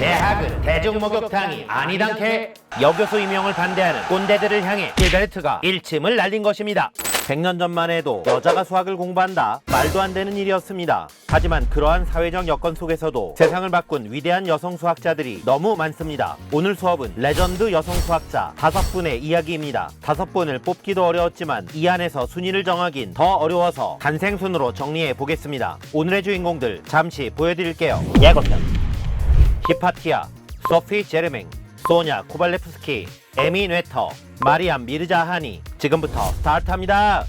대학은 대중목욕탕이 아니단케. 여교수 임용을 반대하는 꼰대들을 향해 길베르트가 일침을 날린 것입니다. 100년 전만 해도 여자가 수학을 공부한다, 말도 안 되는 일이었습니다. 하지만 그러한 사회적 여건 속에서도 세상을 바꾼 위대한 여성 수학자들이 너무 많습니다. 오늘 수업은 레전드 여성 수학자 5분의 이야기입니다. 5분을 뽑기도 어려웠지만 이 안에서 순위를 정하긴 더 어려워서 간생순으로 정리해 보겠습니다. 오늘의 주인공들 잠시 보여드릴게요. 예고편. 히파티아, 소피 제르맹, 소냐 코발레프스키, 에미 뇌터, 마리암 미르자하니. 지금부터 스타트합니다.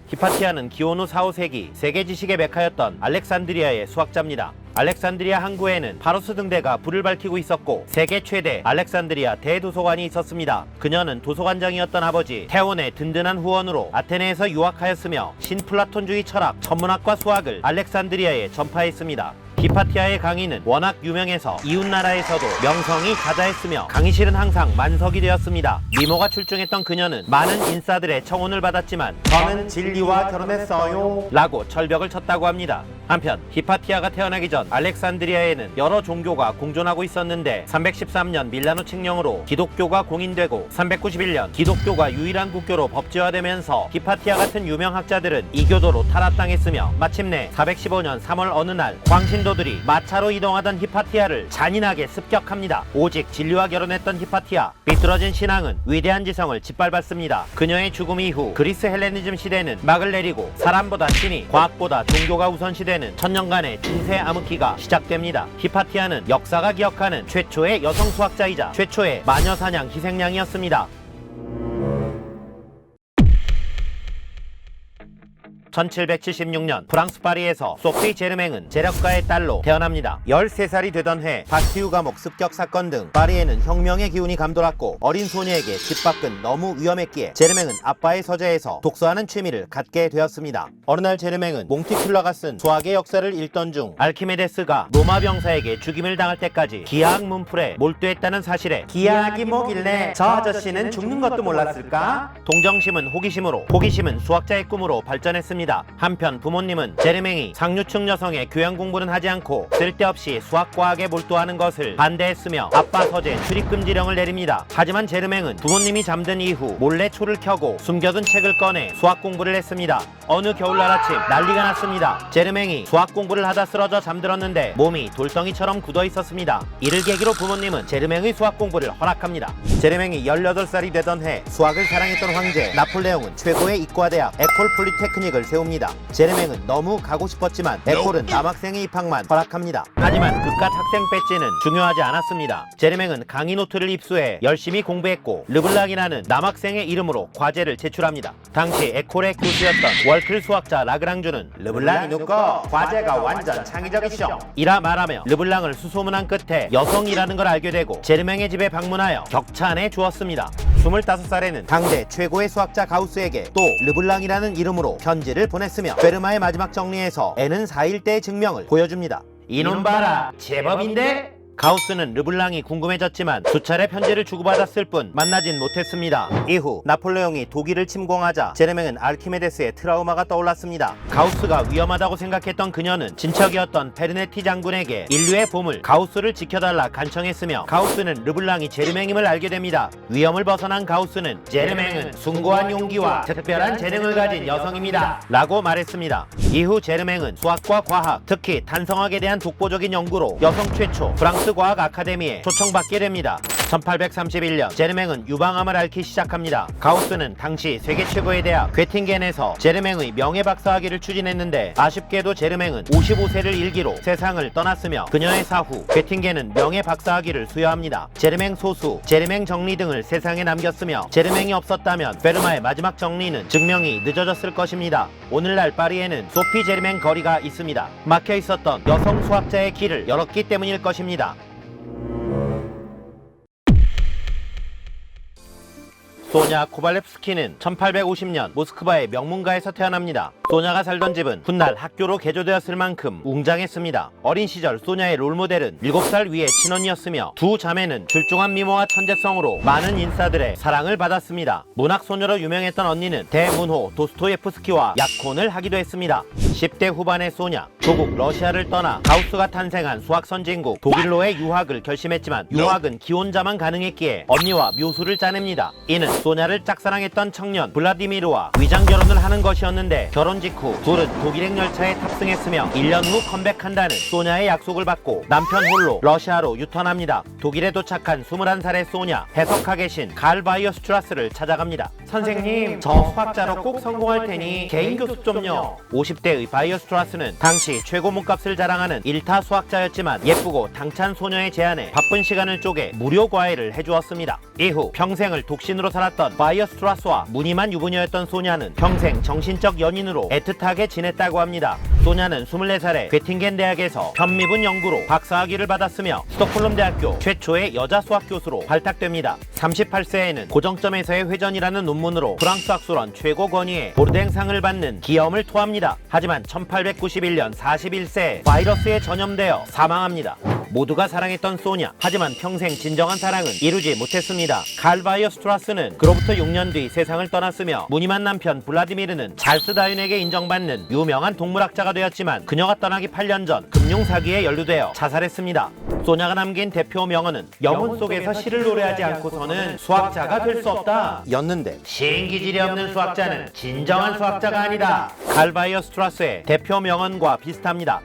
히파티아는 기원 후 4, 5세기 세계 지식의 메카였던 알렉산드리아의 수학자입니다. 알렉산드리아 항구에는 파로스 등대가 불을 밝히고 있었고 세계 최대 알렉산드리아 대도서관이 있었습니다. 그녀는 도서관장이었던 아버지 테온의 든든한 후원으로 아테네에서 유학하였으며 신플라톤주의 철학, 천문학과 수학을 알렉산드리아에 전파했습니다. 히파티아의 강의는 워낙 유명해서 이웃나라에서도 명성이 자자했으며 강의실은 항상 만석이 되었습니다. 미모가 출중했던 그녀는 많은 인싸들의 청혼을 받았지만 저는 진리와 결혼했어요 라고 철벽을 쳤다고 합니다. 한편 히파티아가 태어나기 전 알렉산드리아에는 여러 종교가 공존하고 있었는데 313년 밀라노 칙령으로 기독교가 공인되고 391년 기독교가 유일한 국교로 법제화되면서 히파티아 같은 유명 학자들은 이교도로 탈압당했으며 마침내 415년 3월 어느 날 광신도들이 마차로 이동하던 히파티아를 잔인하게 습격합니다. 오직 진리와 결혼했던 히파티아, 비뚤어진 신앙은 위대한 지성을 짓밟았습니다. 그녀의 죽음 이후 그리스 헬레니즘 시대는 막을 내리고 사람보다 신이, 과학보다 종교가 우선 시대는 천년간의 중세 암흑기가 시작됩니다. 히파티아는 역사가 기억하는 최초의 여성 수학자이자 최초의 마녀사냥 희생양이었습니다. 1776년 프랑스 파리에서 소피 제르맹은 제력가의 딸로 태어납니다. 13살이 되던 해 바스티유 감옥 습격 사건 등 파리에는 혁명의 기운이 감돌았고 어린 소녀에게 집 밖은 너무 위험했기에 제르맹은 아빠의 서재에서 독서하는 취미를 갖게 되었습니다. 어느 날 제르맹은 몽티큘러가 쓴 수학의 역사를 읽던 중 알키메데스가 로마 병사에게 죽임을 당할 때까지 기하학 문풀에 몰두했다는 사실에 기하학이 뭐길래 저 아저씨는 죽는 것도 몰랐을까? 동정심은 호기심으로, 호기심은 수학자의 꿈으로 발전했습니다. 한편 부모님은 제르맹이 상류층 여성의 교양 공부는 하지 않고 쓸데없이 수학과학에 몰두하는 것을 반대했으며 아빠 서재 출입금지령을 내립니다. 하지만 제르맹은 부모님이 잠든 이후 몰래 초를 켜고 숨겨둔 책을 꺼내 수학 공부를 했습니다. 어느 겨울날 아침 난리가 났습니다. 제르맹이 수학 공부를 하다 쓰러져 잠들었는데 몸이 돌덩이처럼 굳어 있었습니다. 이를 계기로 부모님은 제르맹의 수학 공부를 허락합니다. 제르맹이 18살이 되던 해 수학을 사랑했던 황제 나폴레옹은 최고의 이과대학 에콜 폴리테크닉을 세웁니다. 제르맹은 너무 가고 싶었지만 에콜은 남학생의 입학만 허락합니다. 하지만 그깟 학생 배지는 중요하지 않았습니다. 제르맹은 강의 노트를 입수해 열심히 공부했고 르블랑이라는 남학생의 이름으로 과제를 제출합니다. 당시 에콜의 교수였던 월클 수학자 라그랑주는 르블랑이 누꺼 과제가 완전 창의적이쇼 이라 말하며 르블랑을 수소문한 끝에 여성이라는 걸 알게 되고 제르맹의 집에 방문하여 격찬해 주었습니다. 25살에는 당대 최고의 수학자 가우스에게 또 르블랑이라는 이름으로 편지를 보냈으며 페르마의 마지막 정리에서 N은 4일 때의 증명을 보여줍니다. 이놈 봐라, 제법인데? 가우스는 르블랑이 궁금해졌지만 수차례 편지를 주고받았을 뿐 만나진 못했습니다. 이후 나폴레옹이 독일을 침공하자 제르맹은 알키메데스의 트라우마가 떠올랐습니다. 가우스가 위험하다고 생각했던 그녀는 친척이었던 페르네티 장군에게 인류의 보물 가우스를 지켜달라 간청했으며 가우스는 르블랑이 제르맹임을 알게 됩니다. 위험을 벗어난 가우스는 제르맹은 숭고한 용기와 특별한 재능을 가진 여성입니다 라고 말했습니다. 이후 제르맹은 수학과 과학, 특히 탄성학에 대한 독보적인 연구로 여성 최초 프랑스 과학 아카데미에 초청받게 됩니다. 1831년 제르맹은 유방암을 앓기 시작합니다. 가우스는 당시 세계 최고의 대학 괴팅겐에서 제르맹의 명예 박사학위를 추진했는데 아쉽게도 제르맹은 55세를 일기로 세상을 떠났으며 그녀의 사후 괴팅겐은 명예 박사학위를 수여합니다. 제르맹 소수, 제르맹 정리 등을 세상에 남겼으며 제르맹이 없었다면 페르마의 마지막 정리는 증명이 늦어졌을 것입니다. 오늘날 파리에는 소피 제르맹 거리가 있습니다. 막혀 있었던 여성 수학자의 길을 열었기 때문일 것입니다. 소냐 코발레프스키는 1850년 모스크바의 명문가에서 태어납니다. 소냐가 살던 집은 훗날 학교로 개조되었을 만큼 웅장했습니다. 어린 시절 소냐의 롤모델은 7살 위의 친언니였으며 두 자매는 출중한 미모와 천재성으로 많은 인싸들의 사랑을 받았습니다. 문학소녀로 유명했던 언니는 대문호 도스토예프스키와 약혼을 하기도 했습니다. 10대 후반의 소냐, 조국 러시아를 떠나 가우스가 탄생한 수학 선진국 독일로의 유학을 결심했지만 유학은 기혼자만 가능했기에 언니와 묘수를 짜냅니다. 이는 소냐를 짝사랑했던 청년 블라디미르와 위장 결혼을 하는 것이었는데 결혼 직후 둘은 독일행 열차에 탑승했으며 1년 후 컴백한다는 소냐의 약속을 받고 남편 홀로 러시아로 유턴합니다. 독일에 도착한 21살의 소냐, 해석하 계신 칼 바이어스트라스를 찾아갑니다. 선생님, 저 수학자로 꼭 성공할 테니 개인 교습 좀요. 50대의 바이어스트라스는 당시 최고 몸값을 자랑하는 일타 수학자였지만 예쁘고 당찬 소녀의 제안에 바쁜 시간을 쪼개 무료 과외를 해주었습니다. 이후 평생을 독신으로 살았던 바이어스트라스와 무늬만 유부녀였던 소냐는 평생 정신적 연인으로 애틋하게 지냈다고 합니다. 소냐는 24살에 괴팅겐 대학에서 편미분 연구로 박사학위를 받았으며 스톡홀름 대학교 최초의 여자 수학 교수로 발탁됩니다. 38세에는 고정점에서의 회전이라는 논문으로 프랑스 학술원 최고 권위의 보르댕상을 받는 기염을 토합니다. 하지만 1891년 41세에 바이러스에 전염되어 사망합니다. 모두가 사랑했던 소냐, 하지만 평생 진정한 사랑은 이루지 못했습니다. 칼 바이어스트라스는 그로부터 6년 뒤 세상을 떠났으며 무늬만 남편 블라디미르는 찰스 다윈에게 인정받는 유명한 동물학자가 되었지만 그녀가 떠나기 8년 전 금융사기에 연루되어 자살했습니다. 소냐가 남긴 대표 명언은 영혼 속에서 시를 노래하지 않고서는 수학자가 될 수 없다 였는데 시인 기질이 없는 수학자는 진정한 수학자가 아니다. 칼 바이어스트라스의 대표 명언과 비슷합니다.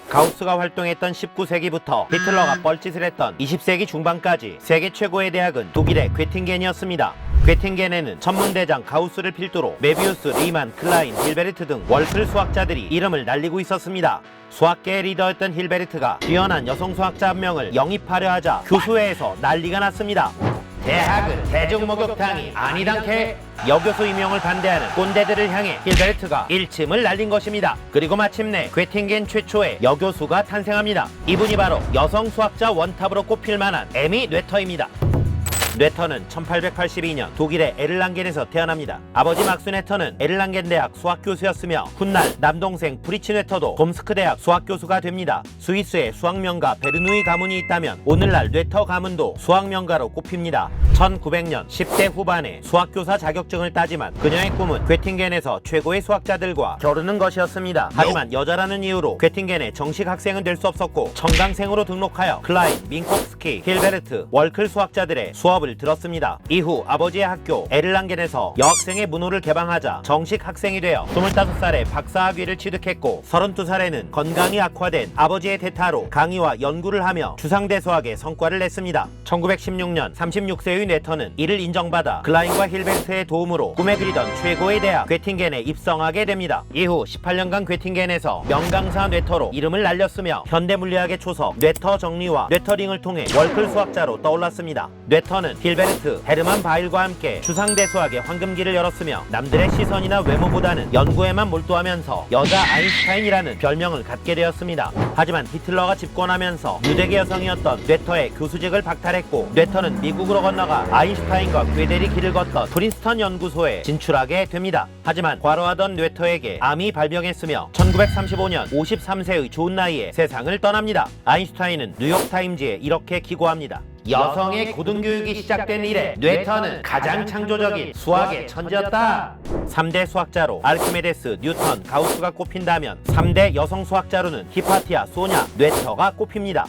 가우스가 활동했던 19세기부터 히틀러가 뻘짓을 했던 20세기 중반까지 세계 최고의 대학은 독일의 괴팅겐이었습니다. 괴팅겐에는 천문대장 가우스를 필두로 메비우스, 리만, 클라인, 힐베르트 등 월클 수학자들이 이름을 날리고 있었습니다. 수학계의 리더였던 힐베르트가 뛰어난 여성 수학자 한 명을 영입하려 하자 교수회에서 난리가 났습니다. 대학은 대중목욕탕이 아니단케. 여교수 임용을 반대하는 꼰대들을 향해 힐베르트가 일침을 날린 것입니다. 그리고 마침내 괴팅겐 최초의 여교수가 탄생합니다. 이분이 바로 여성 수학자 원탑으로 꼽힐 만한 에미 뇌터입니다. 뇌터는 1882년 독일의 에를랑겐에서 태어납니다. 아버지 막스 뇌터는 에를랑겐 대학 수학교수였으며 훗날 남동생 프리츠 뇌터도 곰스크 대학 수학교수가 됩니다. 스위스의 수학명가 베르누이 가문이 있다면 오늘날 뇌터 가문도 수학명가로 꼽힙니다. 1900년 10대 후반에 수학교사 자격증을 따지만 그녀의 꿈은 괴팅겐에서 최고의 수학자들과 겨루는 것이었습니다. 하지만 여자라는 이유로 괴팅겐의 정식 학생은 될 수 없었고 청강생으로 등록하여 클라인, 민콥스키, 힐베르트, 월클 수학자들의 수업을 들었습니다. 이후 아버지의 학교 에를랑겐에서 여학생의 문호를 개방하자 정식 학생이 되어 25살에 박사학위를 취득했고 32살에는 건강이 악화된 아버지의 대타로 강의와 연구를 하며 추상대수학의 성과를 냈습니다. 1916년 36세의 뇌터는 이를 인정받아 클라인과 힐베르트의 도움으로 꿈에 그리던 최고의 대학 괴팅겐에 입성하게 됩니다. 이후 18년간 괴팅겐에서 명강사 뇌터로 이름을 날렸으며 현대물리학의 초석 뇌터 정리와 뇌터링을 통해 월클 수학자로 떠올랐습니다. 뇌터는 힐베르트, 헤르만 바일과 함께 추상대수학의 황금기를 열었으며 남들의 시선이나 외모보다는 연구에만 몰두하면서 여자 아인슈타인이라는 별명을 갖게 되었습니다. 하지만 히틀러가 집권하면서 유대계 여성이었던 뇌터의 교수직을 박탈했고 뇌터는 미국으로 건너가 아인슈타인과 궤대리 길을 걷던 프린스턴 연구소에 진출하게 됩니다. 하지만 과로하던 뇌터에게 암이 발병했으며 1935년 53세의 좋은 나이에 세상을 떠납니다. 아인슈타인은 뉴욕타임즈에 이렇게 기고합니다. 여성의 고등교육이 시작된 이래 뇌터는 가장 창조적인 수학의 천재였다. 3대 수학자로 아르키메데스, 뉴턴, 가우스가 꼽힌다면 3대 여성 수학자로는 히파티아, 소냐, 뇌터가 꼽힙니다.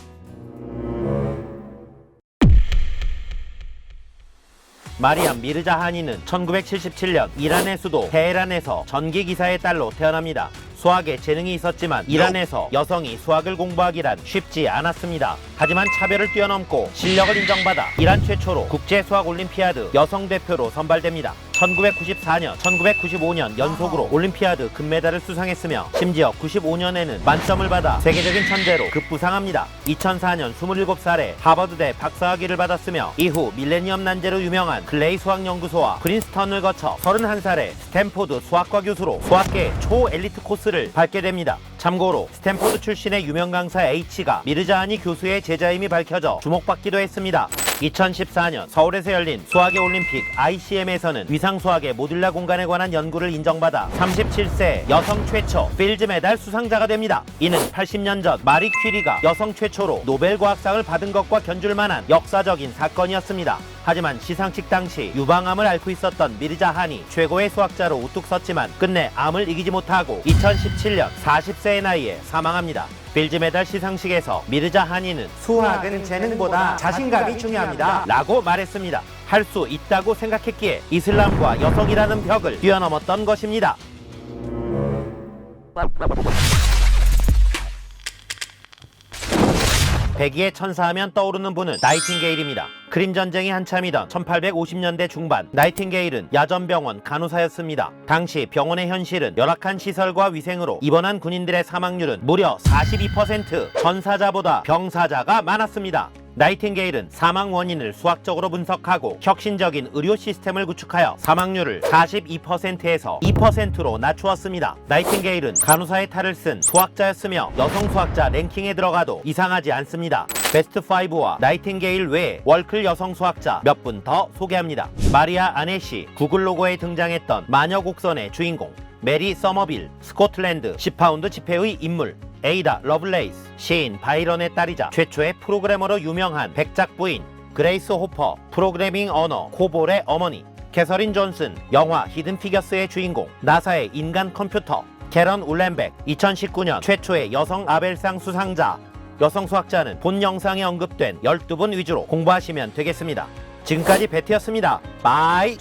마리암 미르자 하니는 1977년 이란의 수도 테헤란에서 전기기사의 딸로 태어납니다. 수학에 재능이 있었지만 이란에서 여성이 수학을 공부하기란 쉽지 않았습니다. 하지만 차별을 뛰어넘고 실력을 인정받아 이란 최초로 국제수학올림피아드 여성 대표로 선발됩니다. 1994년, 1995년 연속으로 올림피아드 금메달을 수상했으며 심지어 95년에는 만점을 받아 세계적인 천재로 급부상합니다. 2004년 27살에 하버드대 박사학위를 받았으며 이후 밀레니엄 난제로 유명한 클레이 수학연구소와 프린스턴을 거쳐 31살에 스탠포드 수학과 교수로 수학계의 초엘리트 코스를 밟게 됩니다. 참고로 스탠포드 출신의 유명 강사 H가 미르자하니 교수의 제자임이 밝혀져 주목받기도 했습니다. 2014년 서울에서 열린 수학의 올림픽 ICM에서는 위상수학의 모듈라 공간에 관한 연구를 인정받아 37세 여성 최초 필즈 메달 수상자가 됩니다. 이는 80년 전 마리 퀴리가 여성 최초로 노벨 과학상을 받은 것과 견줄 만한 역사적인 사건이었습니다. 하지만 시상식 당시 유방암을 앓고 있었던 미르자 하니 최고의 수학자로 우뚝 섰지만 끝내 암을 이기지 못하고 2017년 40세의 나이에 사망합니다. 필즈 메달 시상식에서 미르자 하니는 수학은 재능보다 자신감이 중요합니다 라고 말했습니다. 할 수 있다고 생각했기에 이슬람과 여성이라는 벽을 뛰어넘었던 것입니다. 백의의 천사하면 떠오르는 분은 나이팅게일입니다. 크림 전쟁이 한참이던 1850년대 중반, 나이팅게일은 야전병원 간호사였습니다. 당시 병원의 현실은 열악한 시설과 위생으로 입원한 군인들의 사망률은 무려 42%, 전사자보다 병사자가 많았습니다. 나이팅게일은 사망 원인을 수학적으로 분석하고 혁신적인 의료 시스템을 구축하여 사망률을 42%에서 2%로 낮추었습니다. 나이팅게일은 간호사의 탈을 쓴 수학자였으며 여성 수학자 랭킹에 들어가도 이상하지 않습니다. 베스트 5와 나이팅게일 외에 월클 여성 수학자 몇 분 더 소개합니다. 마리아 아네시, 구글 로고에 등장했던 마녀 곡선의 주인공, 메리 서머빌, 스코틀랜드 10파운드 지폐의 인물, 에이다 러블레이스, 시인 바이런의 딸이자 최초의 프로그래머로 유명한 백작 부인, 그레이스 호퍼, 프로그래밍 언어 코볼의 어머니, 캐서린 존슨, 영화 히든 피겨스의 주인공, 나사의 인간 컴퓨터, 캐런 울렌백, 2019년 최초의 여성 아벨상 수상자. 여성 수학자는 본 영상에 언급된 12분 위주로 공부하시면 되겠습니다. 지금까지 베티였습니다. 바이.